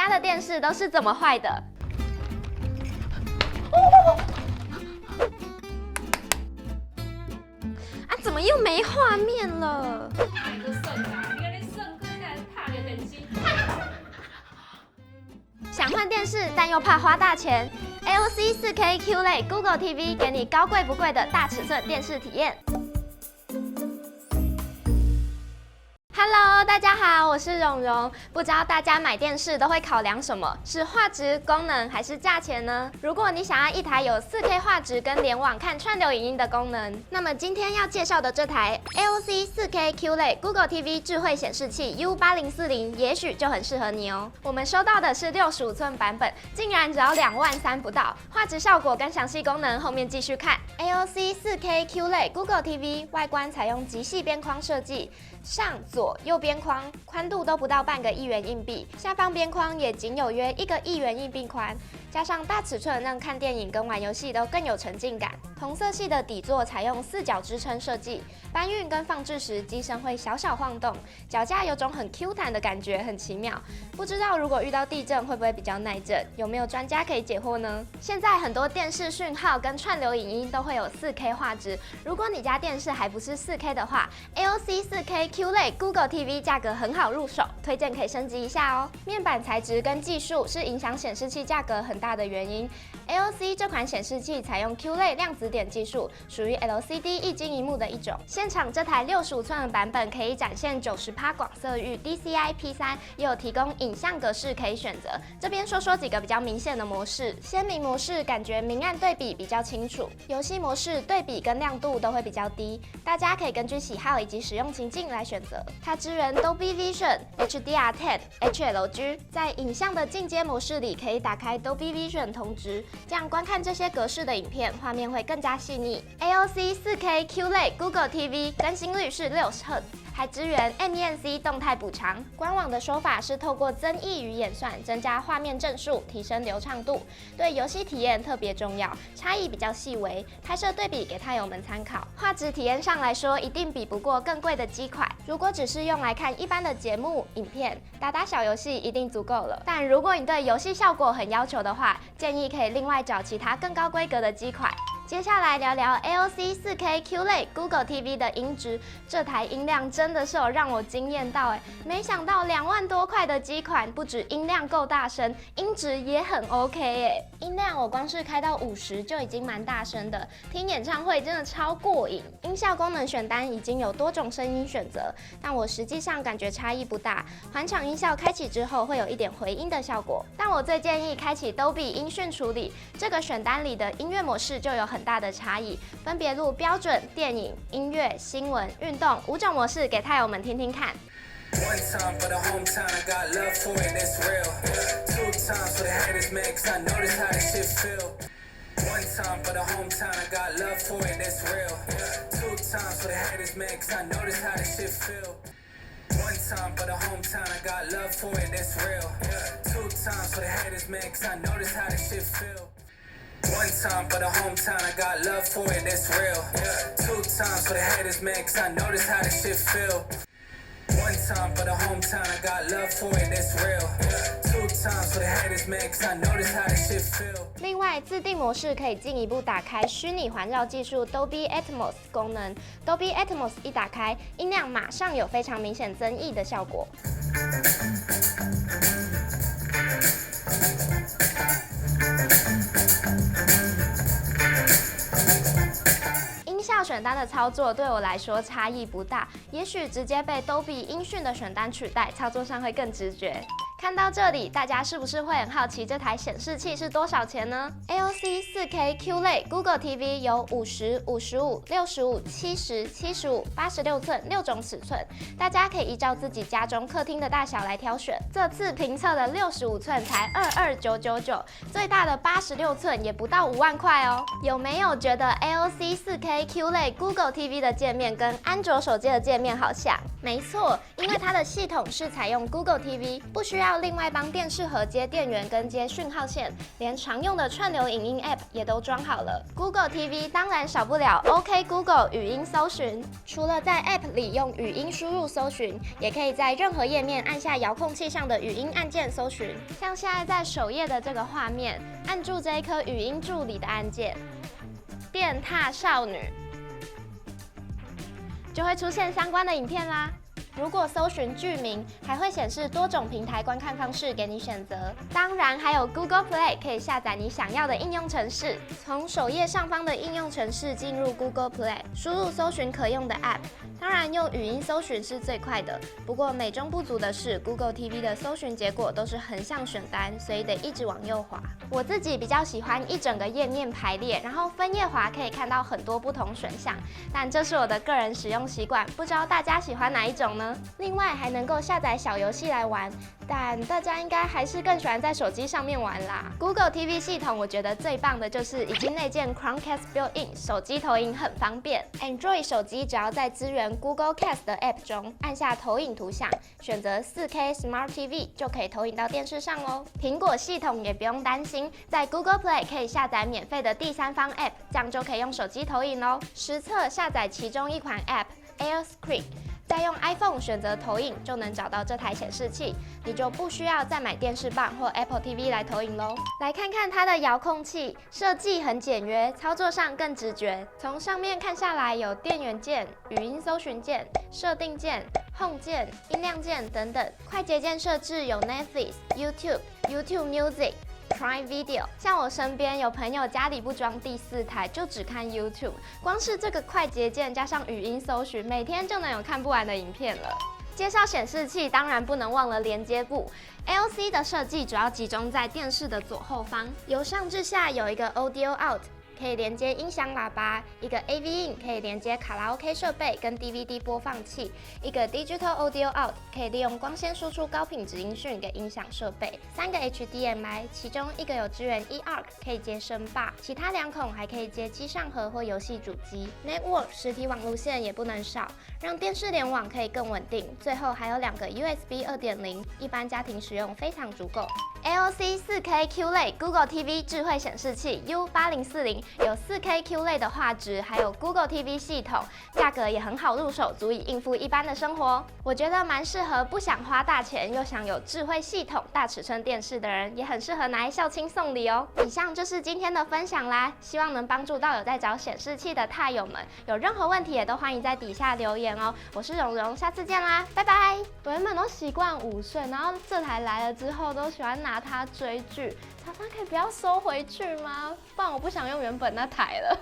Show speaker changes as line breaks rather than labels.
家的电视都是怎么坏的？啊，怎么又没画面了？
哪个算啊？你看你算哥在拍个电视。
想换电视，但又怕花大钱 ？AOC 4K QLED Google TV 给你高贵不贵的大尺寸电视体验。Hello， 大家好，我是蓉蓉。不知道大家买电视都会考量什么？是画质、功能还是价钱呢？如果你想要一台有 4K 画质跟联网看串流影音的功能，那么今天要介绍的这台 AOC 4K QLED Google TV 智慧显示器 U8040，也许就很适合你哦。我们收到的是65寸版本，竟然只要2万3不到，画质效果跟详细功能后面继续看。AOC 4K QLED Google TV 外观采用极细边框设计。上左右边框宽度都不到半个1元硬币，下方边框也仅有约1个1元硬币宽，加上大尺寸，让看电影跟玩游戏都更有沉浸感。同色系的底座采用4角支撑设计，搬运跟放置时机身会小小晃动，脚架有种很 Q 弹的感觉，很奇妙。不知道如果遇到地震会不会比较耐震？有没有专家可以解惑呢？现在很多电视讯号跟串流影音都会有 4K 画质，如果你家电视还不是 4K 的话 ，AOC 4K QLED Google TV 价格很好入手，推荐可以升级一下哦。面板材质跟技术是影响显示器价格很大的原因。AOC 这款显示器采用 QLED 量子点技术，属于 LCD 液晶萤幕的一种。现场这台65寸的版本可以展现90%广色域 DCI P3，也有提供影像格式可以选择。这边说几个比较明显的模式，鲜明模式感觉明暗对比比较清楚，游戏模式对比跟亮度都会比较低，大家可以根据喜好以及使用情境来选择。它支援 Dolby Vision、HDR10、HLG， 在影像的进阶模式里可以打开 Dolby Vision 同值，这样观看这些格式的影片，画面会更加细腻。AOC 4K QLED Google TV 更新率是60Hz。还支援 MENC 动态补偿，官网的说法是透过增益与演算，增加画面帧数，提升流畅度，对游戏体验特别重要，差异比较细微。拍摄对比给太友们参考，画质体验上来说，一定比不过更贵的机块。如果只是用来看一般的节目、影片，打小游戏一定足够了。但如果你对游戏效果很要求的话，建议可以另外找其他更高规格的机块。接下来聊聊 AOC 4K QLED Google TV 的音质，这台音量真的是有让我惊艳到没想到2万多块的机款，不止音量够大声，音质也很 OK 音量我光是开到50就已经蛮大声的，听演唱会真的超过瘾。音效功能选单已经有多种声音选择，但我实际上感觉差异不大。环场音效开启之后会有一点回音的效果，但我最建议开启 Dolby 音讯处理，这个选单里的音乐模式就有很大的差异，分别录标准、电影、音乐、新闻、运动5种模式给太友们听听看。
One time for the hometown, I got love for it, it's real. Two times for the haters, man, 'cause I notice how this shit feel. One time for the hometown, I got love for it, it's real. Two times for the haters, man, 'cause I notice how this shit feel. One time for the hometown, I got love for it, it's real. Two times for the haters, man, 'cause I notice how this shit feel. One time for the hometown, I got love for it, it's real. Two times for the haters, man, 'cause I notice how this shit feel. One time for the hometown, I got love for it, it's real. Two times for the haters, man, 'cause I notice how this shit feel.
另外，自定模式可以进一步打开虚拟环绕技术 Dolby Atmos 功能。Dolby Atmos 一打开，音量马上有非常明显增益的效果。选单的操作对我来说差异不大，也许直接被 Dolby 音讯的选单取代，操作上会更直觉。看到这里，大家是不是会很好奇这台显示器是多少钱呢 ？AOC 4K QLED Google TV 有50、55、65、70、75、86寸6种尺寸，大家可以依照自己家中客厅的大小来挑选。这次评测的65寸才22999，最大的86寸也不到5万块哦。有没有觉得 AOC 4K QLED Google TV 的界面跟安卓手机的界面好像？没错，因为它的系统是采用 Google TV， 不需要要另外帮电视盒接电源跟接讯号线，连常用的串流影音 App 也都装好了。Google TV 当然少不了 OK Google 语音搜寻，除了在 App 里用语音输入搜寻，也可以在任何页面按下遥控器上的语音按键搜寻。像现在在首页的这个画面，按住这一颗语音助理的按键，电踏少女，就会出现相关的影片啦。如果搜寻剧名，还会显示多种平台观看方式给你选择。当然，还有 Google Play 可以下载你想要的应用程式。从首页上方的应用程式进入 Google Play， 输入搜寻可用的 App。当然，用语音搜寻是最快的。不过美中不足的是 ，Google TV 的搜寻结果都是横向选单，所以得一直往右滑。我自己比较喜欢一整个页面排列，然后分页滑可以看到很多不同选项。但这是我的个人使用习惯，不知道大家喜欢哪一种呢？另外还能够下载小游戏来玩，但大家应该还是更喜欢在手机上面玩啦。Google TV 系统我觉得最棒的就是已经内建 Chromecast Built-in， 手机投影很方便。Android 手机只要在支援 Google Cast 的 App 中按下投影图像，选择 4K Smart TV 就可以投影到电视上咯。苹果系统也不用担心，在 Google Play 可以下载免费的第三方 App， 这样就可以用手机投影咯。实测下载其中一款 App AirScreen。再用 iPhone 选择投影，就能找到这台显示器，你就不需要再买电视棒或 Apple TV 来投影咯。来看看它的遥控器，设计很简约，操作上更直觉。从上面看下来，有电源键、语音搜寻键、设定键、Home 键、音量键等等。快捷键设置有 Netflix、YouTube、YouTube Music。Prime Video， 像我身边有朋友家里不装第4台，就只看 YouTube， 光是这个快捷键加上语音搜寻，每天就能有看不完的影片了。介绍显示器，当然不能忘了连接部。LC 的设计主要集中在电视的左后方，由上至下有一个 Audio Out。可以连接音响喇叭，一个 AV In 可以连接卡拉 OK 设备跟 DVD 播放器，一个 Digital Audio Out 可以利用光纤输出高品质音讯给音响设备，3个 HDMI， 其中一个有支援 eARC 可以接声霸，其他2孔还可以接机上盒或游戏主机。Network 实体网路线也不能少，让电视联网可以更稳定。最后还有2个 USB 2.0， 一般家庭使用非常足够。AOC 4K QLED Google TV 智慧显示器 U8040。有 4K QLED 的画质，还有 Google TV 系统，价格也很好入手，足以应付一般的生活。我觉得蛮适合不想花大钱又想有智慧系统、大尺寸电视的人，也很适合拿来孝亲送礼哦。以上就是今天的分享啦，希望能帮助到有在找显示器的踏友们。有任何问题也都欢迎在底下留言哦。我是蓉蓉，下次见啦，拜拜。我原本都习惯午睡，然后这台来了之后，都喜欢拿它追剧。厂商可以不要收回去吗？不然我不想用原本那台了。